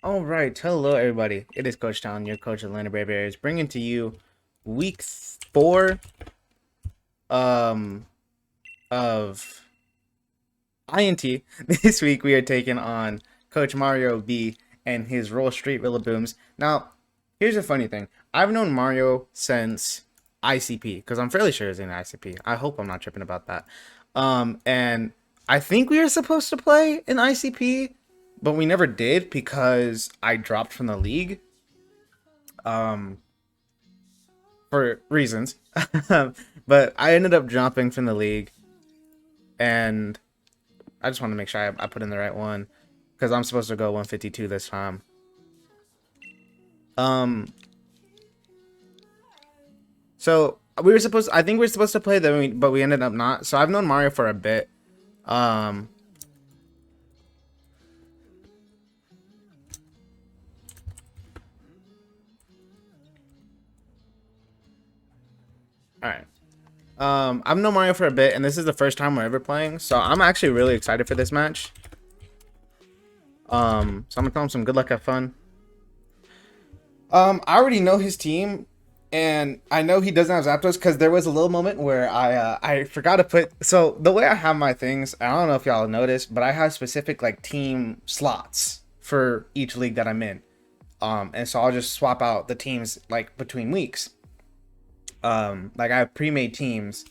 All right, hello everybody. It is Coach Town, your coach of Atlanta Brave Bears, bringing to you week 4 um of INT. This week we are taking on Coach MarioBee and his Roll Street Booms. Now, here's the funny thing: I've known Mario since ICP because I'm fairly sure it's in ICP. I hope I'm not tripping about that. And I think we were supposed to play in ICP, but we never did because I dropped from the league. Um, for reasons. But I ended up dropping from the league, and I just want to make sure I put in the right one because I'm supposed to go 152 this time. Um, so I think we were supposed to play them, but we ended up not. So I've known Mario for a bit. Um, all right. I've known Mario for a bit, and this is the first time we're ever playing, so I'm actually really excited for this match. So I'm gonna tell him some good luck, have fun. I already know his team, and I know he doesn't have Zapdos because there was a little moment where I forgot to put. So the way I have my things, I don't know if y'all noticed, but I have specific like team slots for each league that I'm in. And so I'll just swap out the teams like between weeks. Like I have pre-made teams,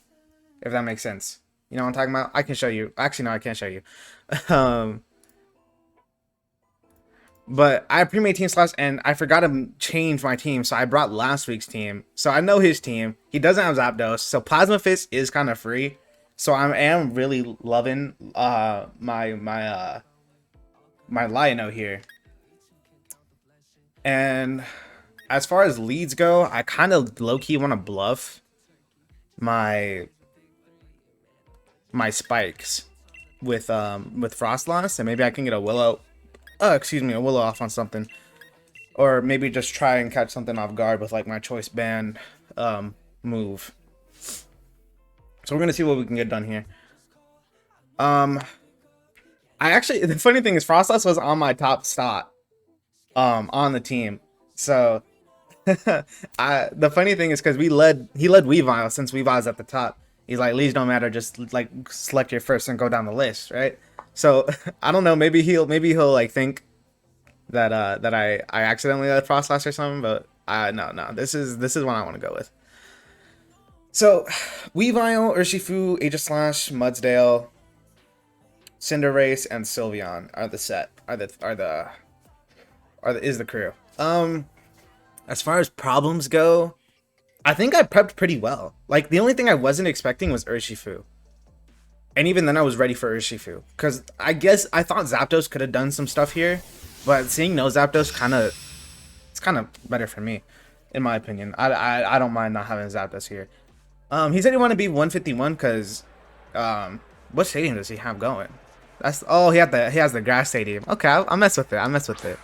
if that makes sense. You know what I'm talking about? I can show you. Actually, no, I can't show you. um, But I have pre-made team slots, and I forgot to change my team, so I brought last week's team. So I know his team. He doesn't have Zapdos, so Plasma Fist is kind of free. So I am really loving my Lion-O here. And as far as leads go, I kind of low-key want to bluff my spikes with Frostlass, and maybe I can get a Willow. A Willow off on something, or maybe just try and catch something off guard with like my choice band move. So we're gonna see what we can get done here. I actually, the funny thing is Frostlass was on my top slot on the team. So the funny thing is because he led Weavile since Weavile's at the top. He's like, leads don't matter, just like select your first and go down the list, right? So I don't know, maybe he'll like think that I accidentally let Frostlass or something, but no, this is what I want to go with. So Weavile, Urshifu, Aegislash, Mudsdale, Cinderace, and Sylveon are the set. Is the crew. As far as problems go, I think I prepped pretty well. Like the only thing I wasn't expecting was Urshifu. And even then I was ready for Urshifu. Because I guess I thought Zapdos could have done some stuff here. But seeing no Zapdos it's kind of better for me, in my opinion. I don't mind not having Zapdos here. He said he wanted to be 151 because what stadium does he have going? He has the grass stadium. Okay, I'll mess with it.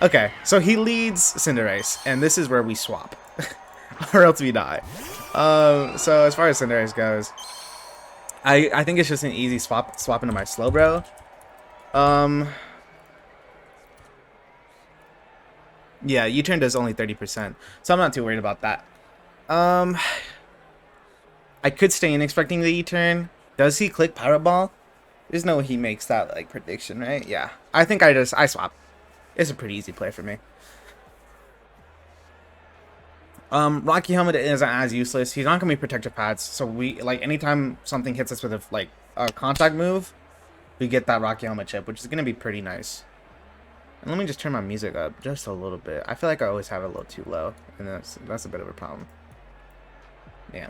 Okay, so he leads Cinderace, and this is where we swap. Or else we die. So as far as Cinderace goes, I think it's just an easy swap into my Slowbro. Yeah, U-turn does only 30%, so I'm not too worried about that. I could stay in expecting the U-turn. Does he click Power Ball? There's no way he makes that like prediction, right? Yeah, I think I swap. It's a pretty easy play for me. Rocky Helmet isn't as useless. He's not gonna be protective pads, so we like anytime something hits us with a contact move, we get that Rocky Helmet chip, which is gonna be pretty nice. And let me just turn my music up just a little bit. I feel like I always have it a little too low, and that's a bit of a problem. Yeah.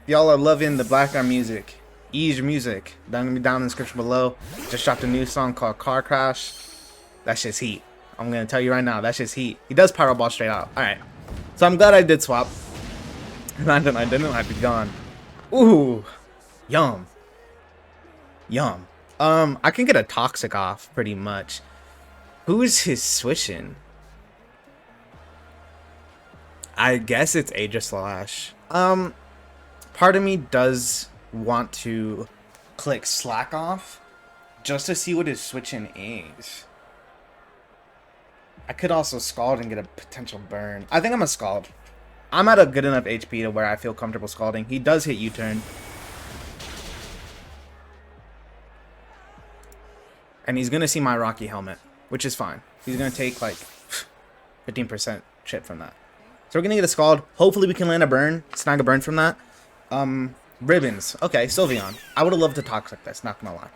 Y'all are loving the background music. Ease music. Gonna be down in the description below. Just dropped a new song called Car Crash. That's just heat. I'm gonna tell you right now, that's just heat. He does Power Ball straight out. Alright. So I'm glad I did swap. Imagine I didn't, I'd be gone. Ooh. Yum. Yum. I can get a Toxic off pretty much. Who is his switching? I guess it's Aegislash. Part of me does want to click Slack off just to see what his switching is. I could also scald and get a potential burn. I think I'm a scald. I'm at a good enough HP to where I feel comfortable scalding. He does hit U-turn. And he's going to see my Rocky helmet, which is fine. He's going to take like 15% chip from that. So we're going to get a scald. Hopefully we can land a burn, snag a burn from that. Ribbons. Okay, Sylveon. I would have loved to toxic this, not going to lie.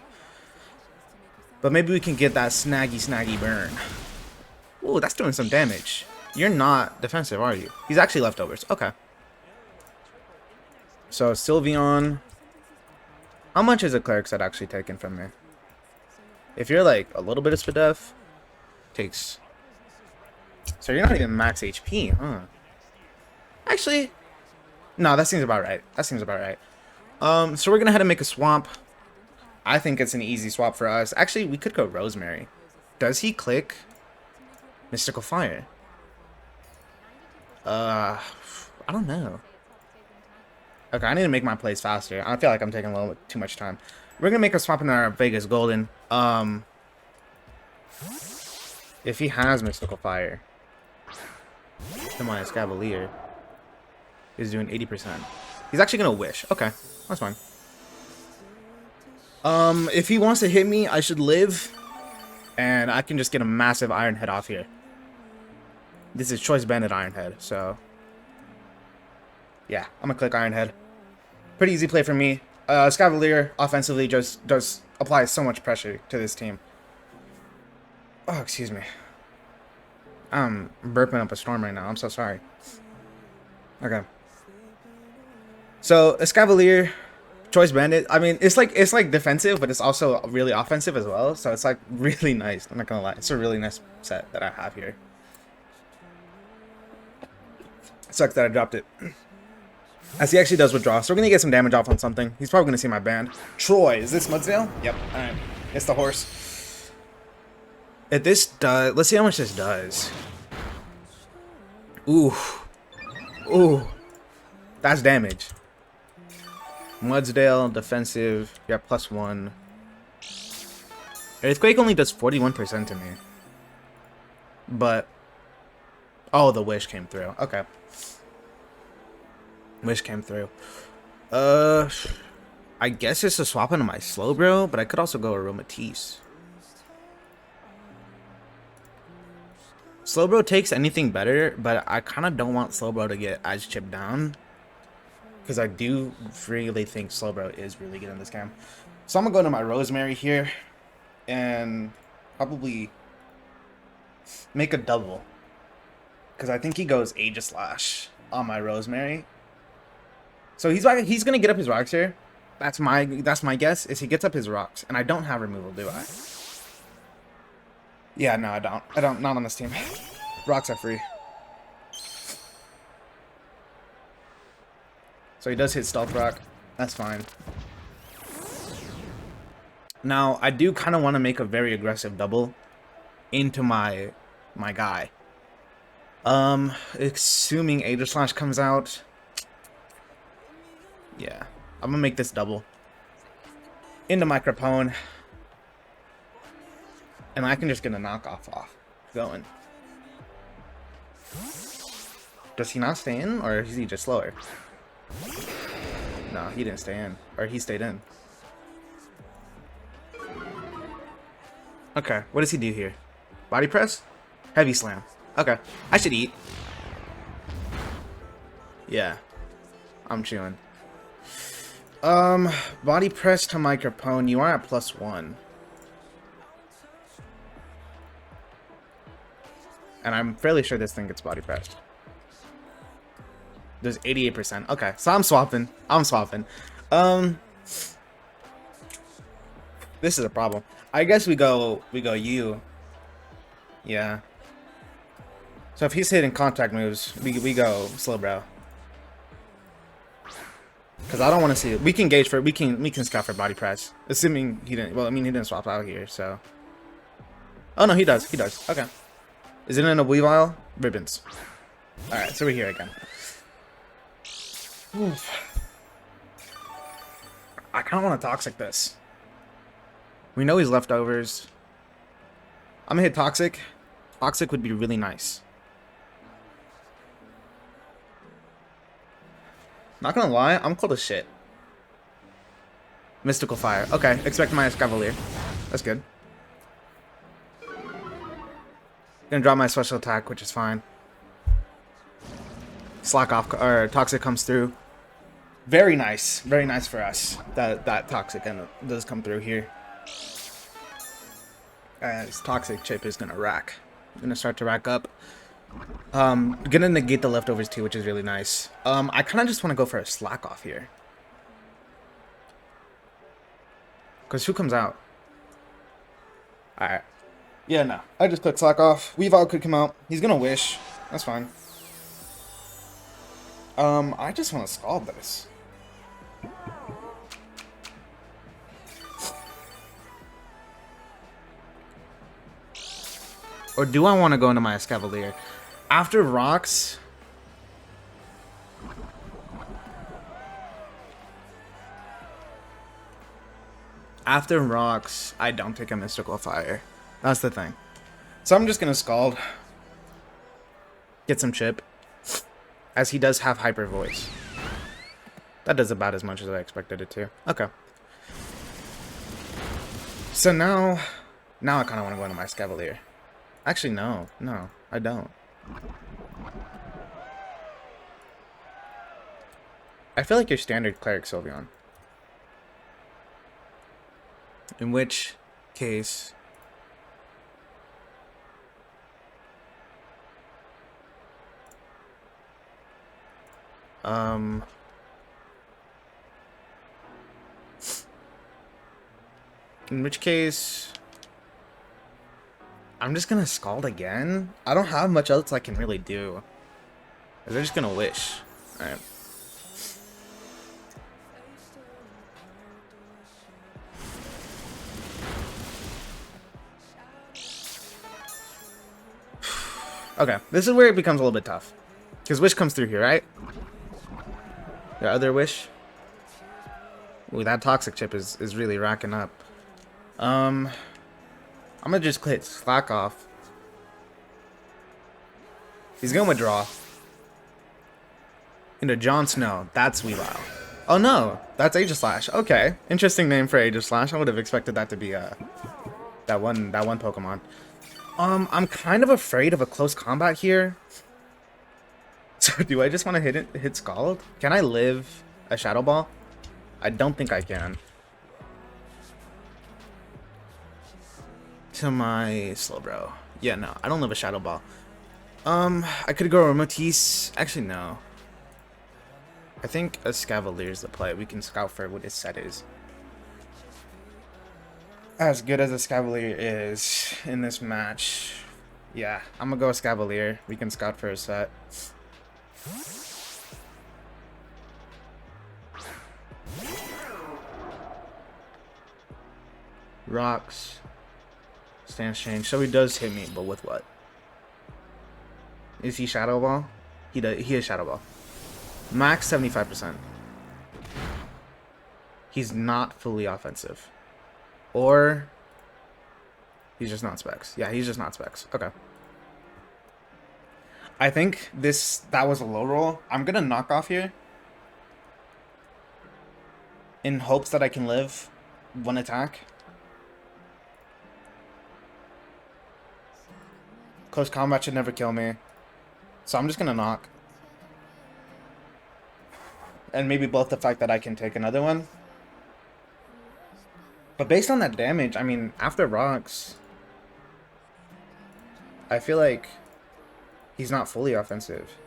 But maybe we can get that snaggy burn. Ooh, that's doing some damage. You're not defensive, are you? He's actually leftovers. Okay. So, Sylveon. How much is a Cleric Set actually taken from me? If you're like a little bit of Spadef, takes. So you're not even max HP, huh? Actually, no, that seems about right. That seems about right. So we're gonna head and make a swap. I think it's an easy swap for us. Actually, we could go Rosemary. Does he click Mystical Fire? I don't know. Okay, I need to make my plays faster. I feel like I'm taking a little bit too much time. We're gonna make a swap in our Vegas Golden. If he has Mystical Fire, then my Escavalier is doing 80%. He's actually gonna wish. Okay, that's fine. If he wants to hit me, I should live, and I can just get a massive Iron Head off here. This is Choice Bandit Iron Head, so yeah, I'm gonna click Iron Head. Pretty easy play for me. Escavalier offensively just does apply so much pressure to this team. Oh, excuse me. I'm burping up a storm right now. I'm so sorry. Okay. So Escavalier, Choice Bandit. I mean, it's like defensive, but it's also really offensive as well. So it's like really nice. I'm not gonna lie. It's a really nice set that I have here. Sucks that I dropped it. As he actually does withdraw. So we're going to get some damage off on something. He's probably going to see my band. Troy. Is this Mudsdale? Yep. Alright. It's the horse. If this does... Let's see how much this does. Ooh. Ooh. That's damage. Mudsdale, defensive. Yeah, +1. Earthquake only does 41% to me. But... Oh, the wish came through. Okay. Wish came through. I guess it's a swap into my Slowbro, but I could also go Aromatisse. Slowbro takes anything better, but I kind of don't want Slowbro to get Edge chipped down, because I do really think Slowbro is really good in this game. So I'm gonna go to my Rosemary here, and probably make a double, because I think he goes Aegislash on my Rosemary. So he's gonna get up his rocks here. That's my guess. Is he gets up his rocks, and I don't have removal, do I? Yeah, no, I don't. Not on this team. Rocks are free. So he does hit Stealth Rock. That's fine. Now I do kind of want to make a very aggressive double into my guy. Assuming Aegislash comes out. Yeah, I'm gonna make this double into my Crapone, and I can just get a knockoff off going. Does he not stay in, or is he just slower? No, he didn't stay in, or he stayed in. Okay, what does he do here? Body press? Heavy slam. Okay, I should eat. Yeah, I'm chewing. Body press to my Crapone. You are at +1. And I'm fairly sure this thing gets body pressed. There's 88%. Okay, so I'm swapping. This is a problem. I guess we go you. Yeah. So if he's hitting contact moves, we go Slowbro. Because I don't want to see it. We can gauge for it. We can scout for body press. Assuming he didn't. Well, I mean, he didn't swap out here, so. Oh no, he does. He does. Okay. Is it in a Weavile? Ribbons. All right, so we're here again. Oof. I kind of want to toxic this. We know he's leftovers. I'm gonna hit Toxic. Toxic would be really nice. Not gonna lie, I'm cold as shit. Mystical Fire. Okay, expect my Cavalier. That's good. Gonna drop my special attack, which is fine. Slack off, or Toxic comes through. Very nice for us that Toxic does come through here. As Toxic chip is gonna rack. Gonna start to rack up. Gonna negate the leftovers too, which is really nice. I kind of just want to go for a slack off here. Because who comes out? Alright. Yeah, no. I just click slack off. Weavile could come out. He's gonna wish. That's fine. I just want to scald this. Or do I want to go into my Escavalier? After rocks... After rocks, I don't take a Mystical Fire. That's the thing. So I'm just going to Scald. Get some chip. As he does have Hyper Voice. That does about as much as I expected it to. Okay. So now I kind of want to go into my Escavalier. Actually, no, I don't. I feel like your standard Cleric Sylveon. In which case... In which case... I'm just gonna Scald again? I don't have much else I can really do. They're just gonna wish. Alright. Okay, this is where it becomes a little bit tough. Because wish comes through here, right? The other wish. Ooh, that toxic chip is really racking up. I'm gonna just click slack off. He's gonna withdraw. Into Jon Snow. That's Weavile. Oh no, that's Aegislash. Okay, interesting name for Aegislash. I would have expected that to be that one Pokemon. I'm kind of afraid of a close combat here. So do I just want to hit Scald? Can I live a Shadow Ball? I don't think I can. To my Slowbro. Yeah, no, I don't live a Shadow Ball. I could go Matisse. Actually, no. I think a Escavalier is the play. We can scout for what his set is. As good as a Escavalier is in this match, yeah, I'm gonna go Escavalier. We can scout for a set. Rocks. Stance change. So he does hit me, but with what? Is he Shadow Ball? He is Shadow Ball. Max 75%. He's not fully offensive. Or he's just not specs. Yeah, he's just not specs. Okay. I think that was a low roll. I'm gonna knock off here. In hopes that I can live one attack. Close combat should never kill me. So I'm just gonna knock. And maybe both the fact that I can take another one. But based on that damage, I mean, after rocks, I feel like he's not fully offensive.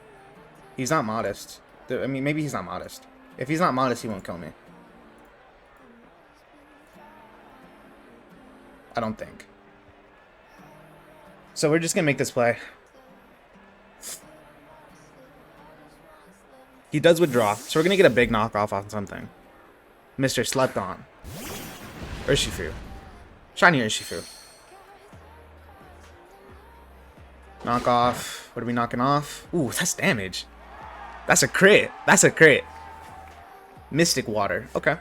He's not modest. I mean, maybe he's not modest. If he's not modest, he won't kill me. I don't think. So we're just gonna make this play. He does withdraw, so we're gonna get a big knockoff on something. Mr. Slept On. Urshifu. Shiny Urshifu. Knock off. What are we knocking off? Ooh, that's damage. That's a crit. That's a crit. Mystic Water. Okay.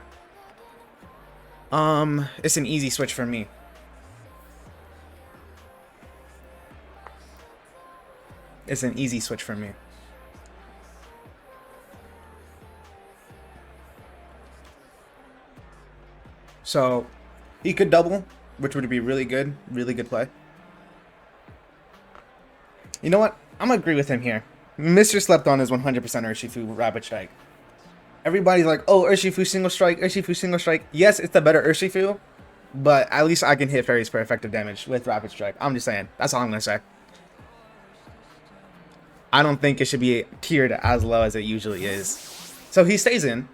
It's an easy switch for me. It's an easy switch for me. So, he could double, which would be really good play. You know what? I'm gonna agree with him here. Mr. Slept On is 100% Urshifu Rapid Strike. Everybody's like, oh, Urshifu single strike, Urshifu single strike. Yes, it's the better Urshifu, but at least I can hit fairies for effective damage with Rapid Strike. I'm just saying. That's all I'm gonna say. I don't think it should be tiered as low as it usually is. So he stays in,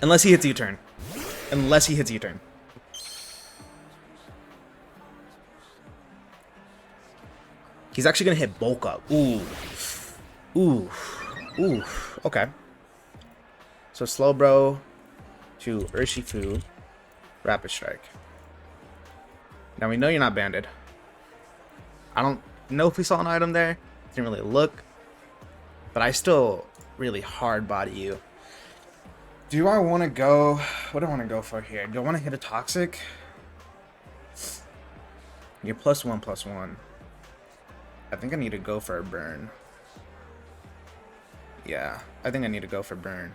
unless he hits U-turn. Unless he hits U-turn. He's actually gonna hit bulk up. Ooh. Ooh. Ooh. Okay. So Slowbro to Urshifu Rapid Strike. Now we know you're not banded. I don't know if we saw an item there. Didn't really look. But I still really hard body you. Do I want to go... What do I want to go for here? Do I want to hit a Toxic? You're +1/+1. I think I need to go for a burn. Yeah, I think I need to go for burn.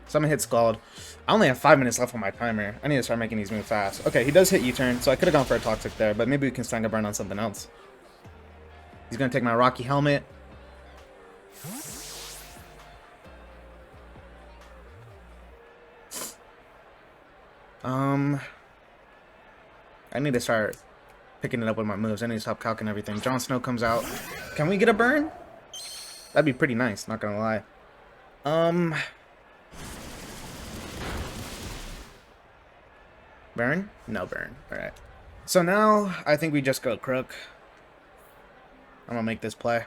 So I'm gonna hit Scald. I only have 5 minutes left on my timer. I need to start making these moves fast. Okay, he does hit U-turn, so I could have gone for a Toxic there, but maybe we can stand a burn on something else. He's gonna take my Rocky Helmet. I need to start picking it up with my moves. I need to stop calcing everything. Jon Snow comes out. Can we get a burn? That'd be pretty nice, not gonna lie. Burn? No burn. Alright. So now, I think we just go Crook. I'm gonna make this play.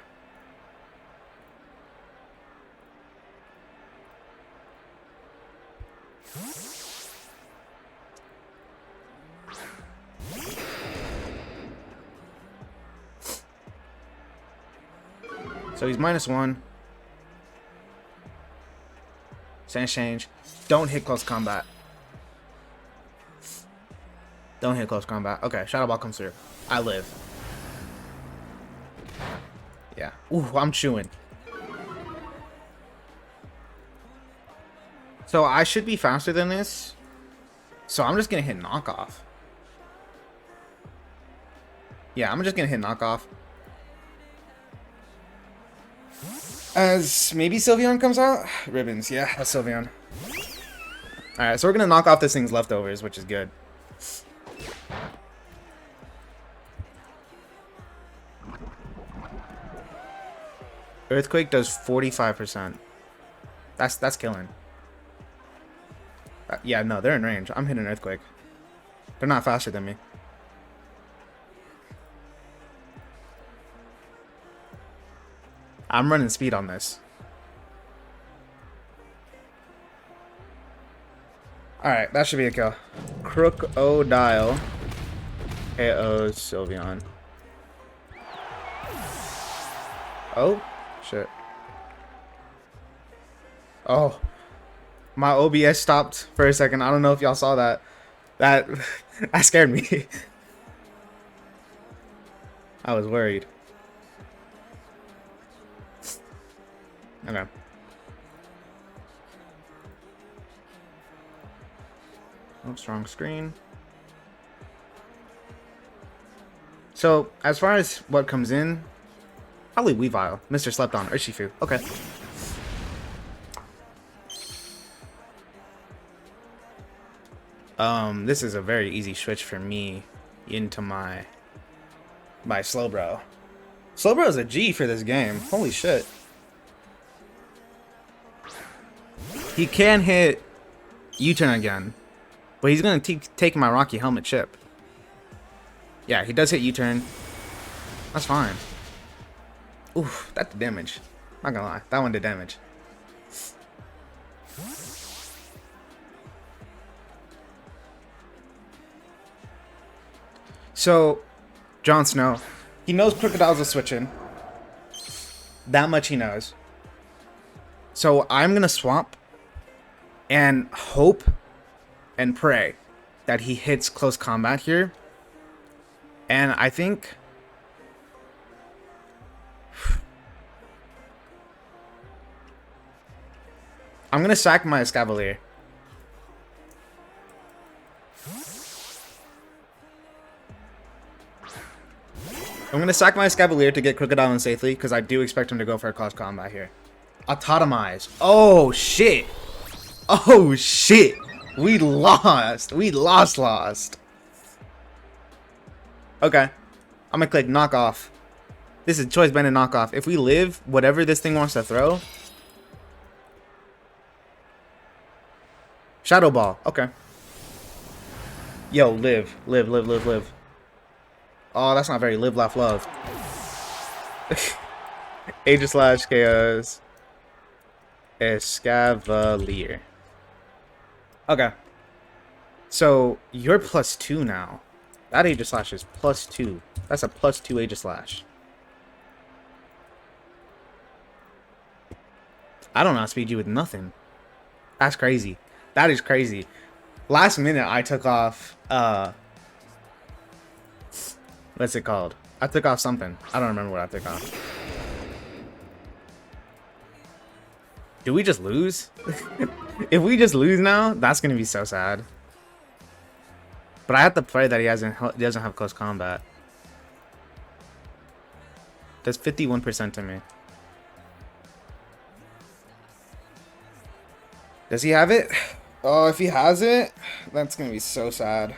So he's -1. Stance change. Don't hit close combat. Don't hit close combat. Okay, Shadow Ball comes through. I live. Yeah. Ooh, I'm chewing. So I should be faster than this. So I'm just gonna hit knockoff. Yeah, I'm just gonna hit knockoff. As maybe Sylveon comes out? Ribbons, yeah, that's Sylveon. Alright, so we're gonna knock off this thing's leftovers, which is good. Earthquake does 45%. That's killing. Yeah, no, they're in range. I'm hitting Earthquake. They're not faster than me. I'm running speed on this. Alright, that should be a kill. Crocodile KO Sylveon. Oh, shit. Oh. My OBS stopped for a second. I don't know if y'all saw that. That scared me. I was worried. Okay. Oh, strong screen. So, as far as what comes in, probably Weavile. Mr. Slept On, Urshifu. Okay. This is a very easy switch for me into my Slowbro. Slowbro is a G for this game. Holy shit. He can hit U-turn again, but he's gonna take my Rocky Helmet chip. Yeah, he does hit U-turn. That's fine. Oof, that's damage. Not gonna lie, that one did damage. So, Jon Snow, he knows Crocodiles will switch in. That much he knows. So I'm gonna swap and hope and pray that he hits close combat here. And I think I'm gonna sack my Escavalier. I'm gonna sack my Escavalier to get Crocodile in safely, because I do expect him to go for a close combat here. Autotomize. Oh shit. Oh shit. We lost. We lost. Okay. I'm gonna click knockoff. This is choice banded knockoff. If we live, whatever this thing wants to throw. Shadow ball. Okay. Yo, live. Live. Oh, that's not very live, laugh, love. Aegislash Chaos. Escavalier. Okay. So, you're +2 now. That Aegislash is +2. That's a +2 Aegislash. I don't outspeed you with nothing. That's crazy. That is crazy. Last minute, I took off, what's it called? I took off something. I don't remember what I took off. Do we just lose? If we just lose now, that's gonna be so sad. But I have to pray that he doesn't have close combat. That's 51% to me. Does he have it? Oh, if he has it, that's gonna be so sad.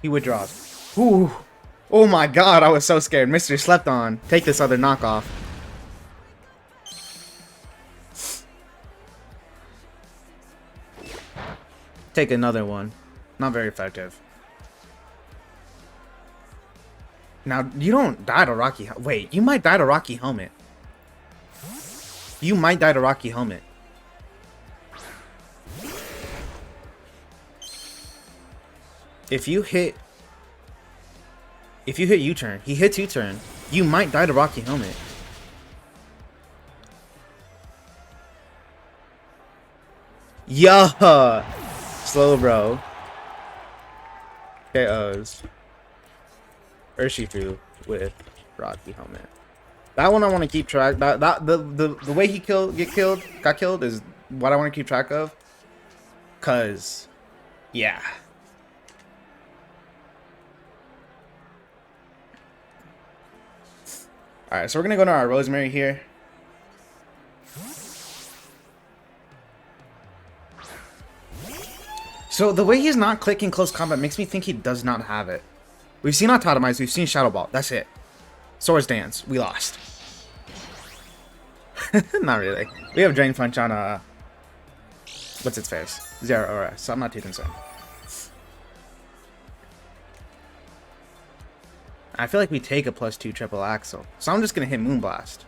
He withdraws. Ooh. Oh my god, I was so scared. Mystery slept on. Take this other knockoff. Take another one. Not very effective. Now, you don't die to Rocky. Wait, you might die to Rocky Helmet. You might die to Rocky Helmet. If you hit U-turn, he hits U-turn, you might die to Rocky Helmet. Yeah, slow bro. KOs. Urshifu with Rocky Helmet. That one I want to keep track. The way he got killed is what I want to keep track of. Cause, yeah. Alright, so we're gonna go to our Rosemary here. So the way he's not clicking close combat makes me think he does not have it. We've seen Autotomize, we've seen Shadow Ball. That's it. Swords Dance. We lost. Not really. We have Drain Punch on what's its face? Zero RS, so I'm not too concerned. I feel like we take a +2 triple axle. So I'm just gonna hit Moonblast.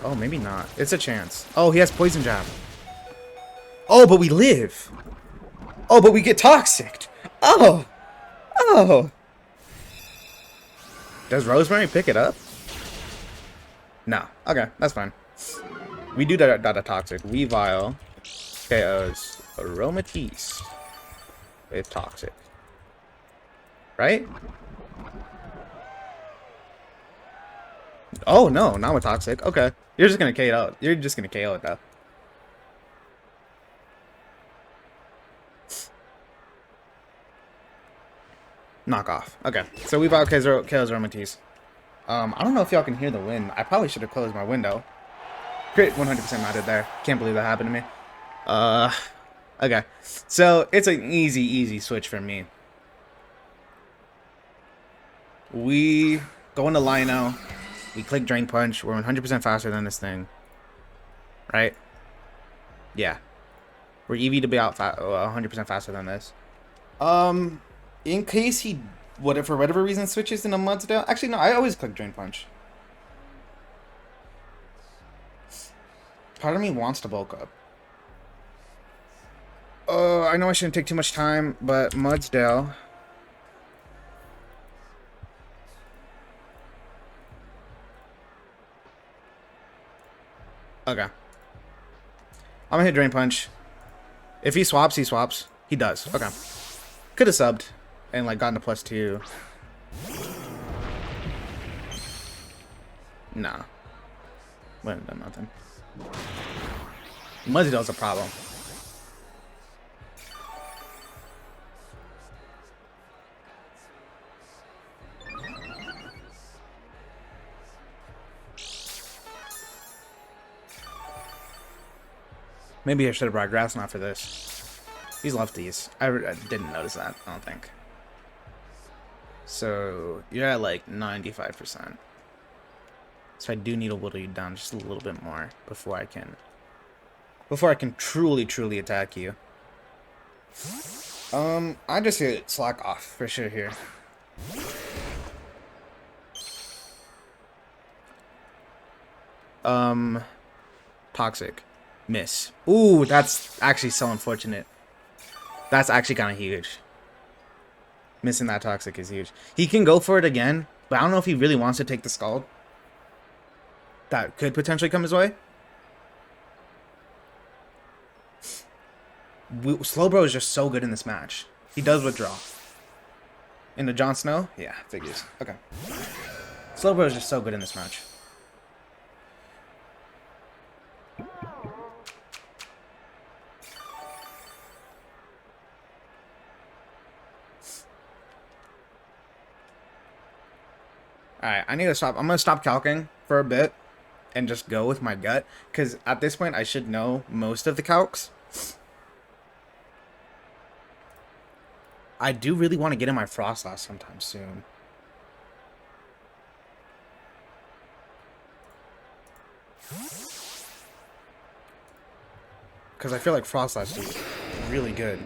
Oh, maybe not. It's a chance. Oh, he has Poison Jab. Oh, but we live. Oh, but we get Toxic. Oh. Oh. Does Rosemary pick it up? No. Okay, that's fine. We do that Toxic. Weavile KOs Aromatisse with Toxic. Right? Oh, no, not with Toxic. Okay. You're just gonna KO it out. You're just gonna KO it, though. Knockoff. Okay. So Weavile KOs Aromatisse. I don't know if y'all can hear the wind. I probably should have closed my window. Crit 100% mattered there. Can't believe that happened to me. Okay. So, it's an easy switch for me. We go into Lino. We click Drain Punch. We're 100% faster than this thing. right? Yeah. We're EV to be out 100% faster than this. In case he, for whatever reason, switches into Mudsdale. Actually, no, I always click Drain Punch. Part of me wants to bulk up. I know I shouldn't take too much time, but Mudsdale. Okay. I'm gonna hit Drain Punch. If he swaps, he swaps. He does. Okay. Could have subbed and like gotten a +2. Nah. Wouldn't have done nothing. Mudsdale's a problem. Maybe I should have brought Grass Knot for this. He's lefties. I didn't notice that, I don't think. So, you're at like 95%. So I do need to whittle you down just a little bit more before I can truly attack you. I just hit Slack off for sure here. Toxic. Miss. Ooh, that's actually so unfortunate. That's actually kind of huge. Missing that Toxic is huge. He can go for it again, but I don't know if he really wants to take the Scald. That could potentially come his way. Slowbro is just so good in this match. He does withdraw. Into Jon Snow? Yeah, figures. Okay. Slowbro is just so good in this match. Alright, I need to stop. I'm going to stop calcing for a bit and just go with my gut. Because at this point, I should know most of the calcs. I do really want to get in my Frostlass sometime soon. Because I feel like Frostlass is really good.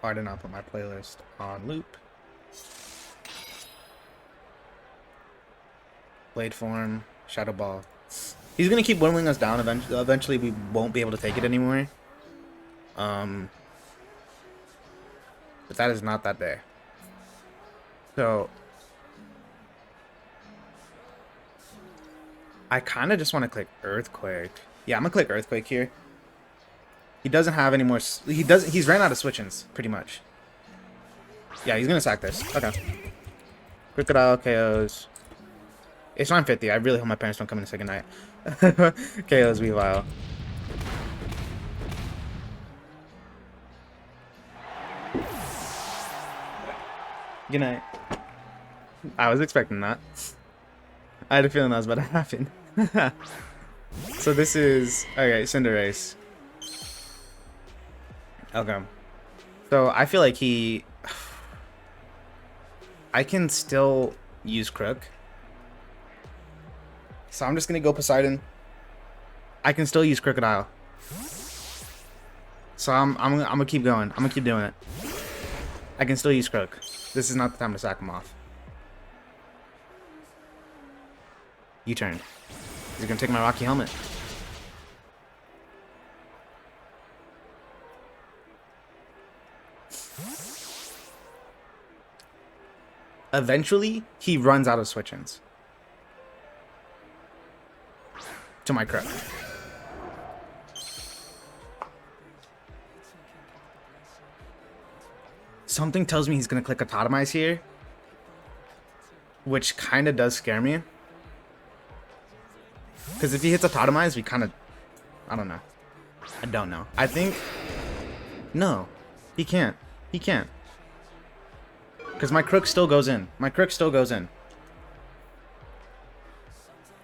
Oh, I did not put my playlist on loop. Blade Form, Shadow Ball. He's going to keep whittling us down. Eventually, we won't be able to take it anymore. But that is not that day. So, I kind of just want to click Earthquake. Yeah, I'm going to click Earthquake here. He doesn't have any more. He's ran out of switch-ins, pretty much. Yeah, he's gonna sack this. Okay. Crocodile KOs. It's 9:50. I really hope my parents don't come in the second night. KOs Weavile. Good night. I was expecting that. I had a feeling that was about to happen. So this is okay. Cinderace. Okay. So I feel like I can still use Crook. So I'm just gonna go Poseidon. I can still use Crocodile. So I'm gonna keep going. I'm gonna keep doing it. I can still use Crook. This is not the time to sack him off. U-turn. He's gonna take my Rocky Helmet. Eventually, he runs out of switch-ins. To my Crook. Something tells me he's going to click Atomize here. Which kind of does scare me. Because if he hits Atomize, we kind of... I don't know. I don't know. I think... No. He can't. He can't. Because my Crook still goes in. My Crook still goes in.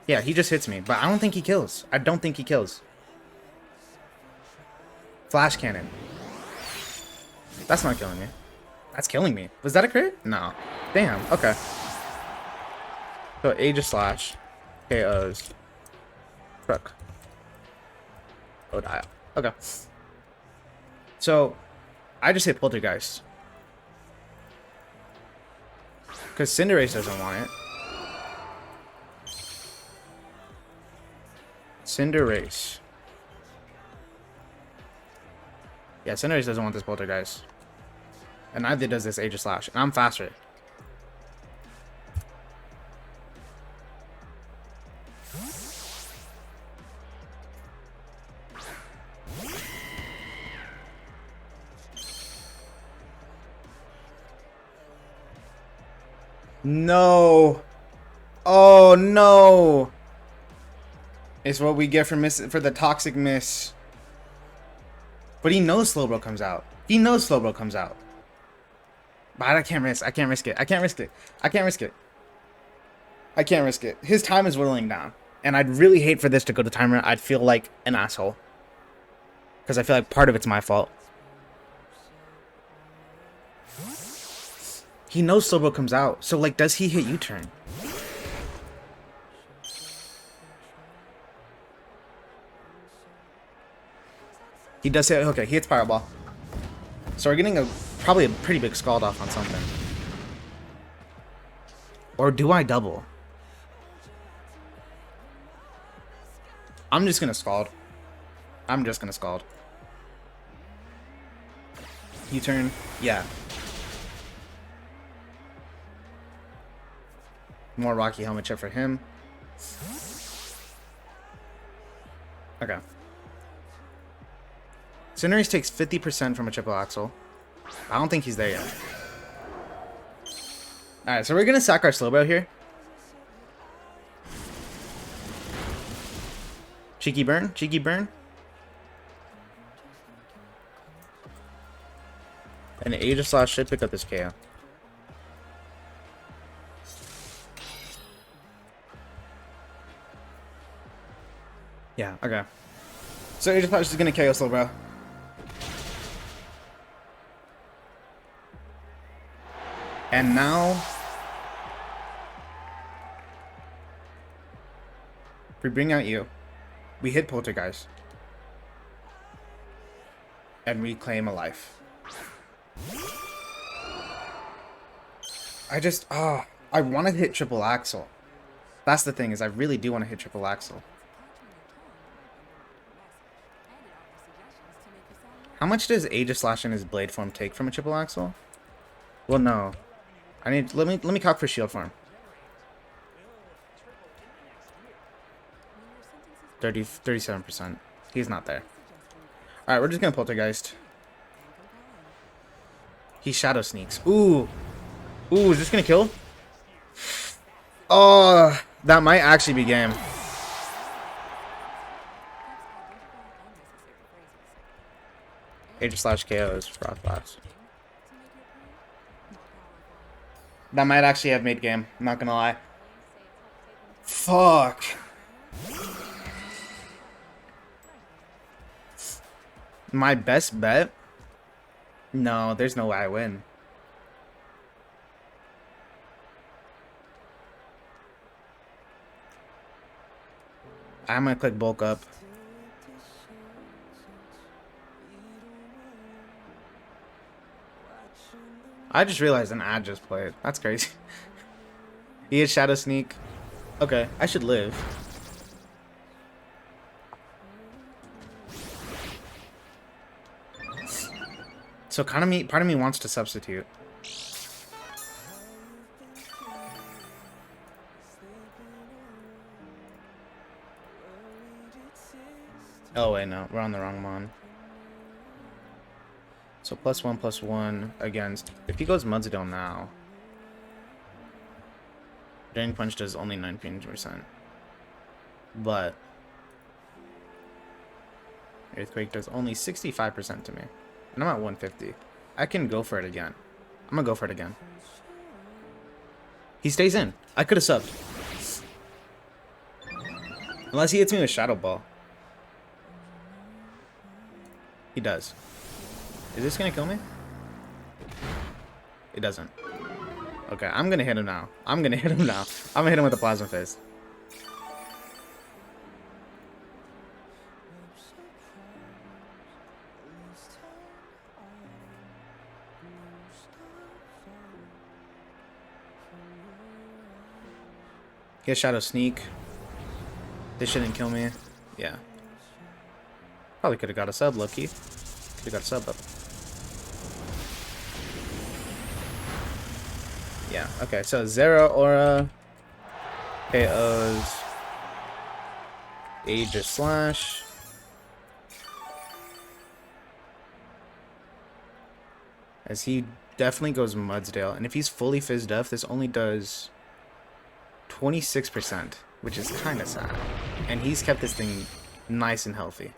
Yeah, he just hits me. But I don't think he kills. I don't think he kills. Flash Cannon. That's not killing me. That's killing me. Was that a crit? No. Damn. Okay. So Aegis Slash. KOs. Crook. Oh, die. Okay. So, I just hit Poltergeist. Because Cinderace doesn't want it. Cinderace. Yeah, Cinderace doesn't want this Poltergeist. And neither does this Aegis Slash. And I'm faster. No. Oh, no. It's what we get for the toxic miss. But he knows Slowbro comes out. He knows Slowbro comes out. But I can't risk. I can't risk it. I can't risk it. I can't risk it. I can't risk it. His time is whittling down. And I'd really hate for this to go to timer. I'd feel like an asshole. Because I feel like part of it's my fault. He knows Slowbro comes out. So, like, does he hit U-turn? He does hit. Okay, he hits Pyro Ball. So we're getting probably a pretty big Scald off on something. Or do I double? I'm just gonna Scald. I'm just gonna Scald. U-turn. Yeah. More Rocky Helmet chip for him. Okay. Cinderace takes 50% from a triple axle. I don't think he's there yet. Alright, so we're gonna sack our Slowbro here. Cheeky burn, cheeky burn. And Aegis Slash should pick up this KO. Yeah, okay. So Aegis Slash is gonna KO Slowbro. And now we bring out you. We hit Poltergeist. And reclaim a life. I want to hit triple axle. That's the thing, is I really do want to hit triple axle. How much does Aegis Slash in his blade form take from a triple axle? Well, no. Let me calc for shield form. 37%. He's not there. Alright, we're just gonna Poltergeist. He Shadow Sneaks. Ooh. Ooh, is this gonna kill? Oh, that might actually be game. Aegis Slash KOs. Frost Blast. That might actually have made game. I'm not gonna lie. Fuck. My best bet? No, there's no way I win. I'm gonna click bulk up. I just realized an ad just played. That's crazy. He had Shadow Sneak. Okay, I should live. So part of me wants to substitute. Oh wait, no, we're on the wrong mon. So +1/+1 against. If he goes Mudsdale now, Drain Punch does only 19%, but Earthquake does only 65% to me, and I'm at 150. I can go for it again. I'm gonna go for it again. He stays in. I could have subbed, unless he hits me with Shadow Ball. He does. Is this gonna kill me? It doesn't. Okay, I'm gonna hit him now. I'm gonna hit him now. I'm gonna hit him with the Plasma Fist. Get Shadow Sneak. This shouldn't kill me. Yeah. Probably could have got a sub, low-key. Could have got a sub up. Yeah, okay, so Zero Aura KOs Age or Slash. As he definitely goes Mudsdale. And if he's fully fizzed up, this only does 26%, which is kind of sad. And he's kept this thing nice and healthy.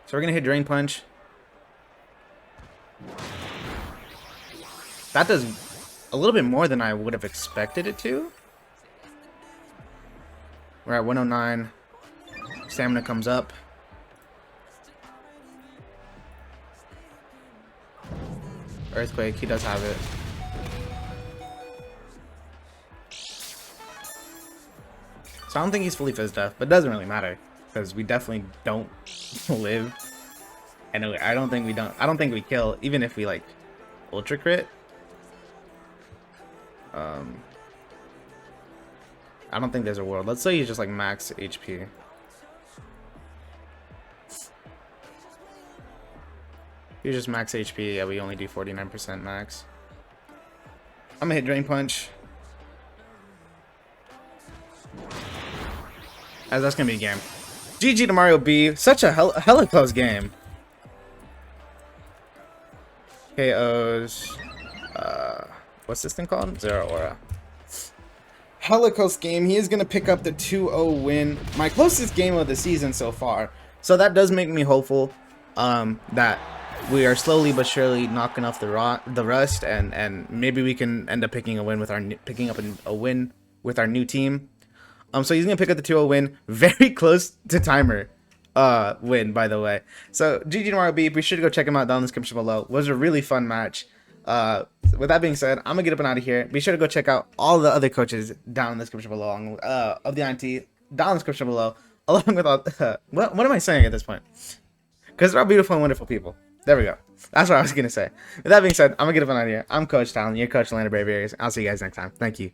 So we're going to hit Drain Punch. That does a little bit more than I would have expected it to. We're at 109. Stamina comes up. Earthquake, he does have it. So I don't think he's fully fizzed up, but it doesn't really matter because we definitely don't live. And I don't think we kill, even if we like ultra crit. I don't think there's a world. Let's say he's just like max HP. He's just max HP. Yeah, we only do 49% max. I'm gonna hit Drain Punch. As that's gonna be a game. GG to MarioBee. Such a hella close game. KOs. What's this thing called? Zero Aura. Hella close game. He is gonna pick up the 2-0 win. My closest game of the season so far. So that does make me hopeful. That we are slowly but surely knocking off the rust, and maybe we can end up picking up a win with our new team. So he's gonna pick up the 2-0 win, very close to timer win, by the way. So GG to MarioBee. Be sure to go check him out down in the description below. It was a really fun match. With that being said, I'm gonna get up and out of here. Be sure to go check out all the other coaches down in the description below, of the INT down in the description below, along with all what am I saying at this point? Because they're all beautiful and wonderful people. There we go. That's what I was gonna say. With that being said, I'm gonna get up and out of here. I'm Coach Talon, your coach, Atb Vs Rsr. I'll see you guys next time. Thank you.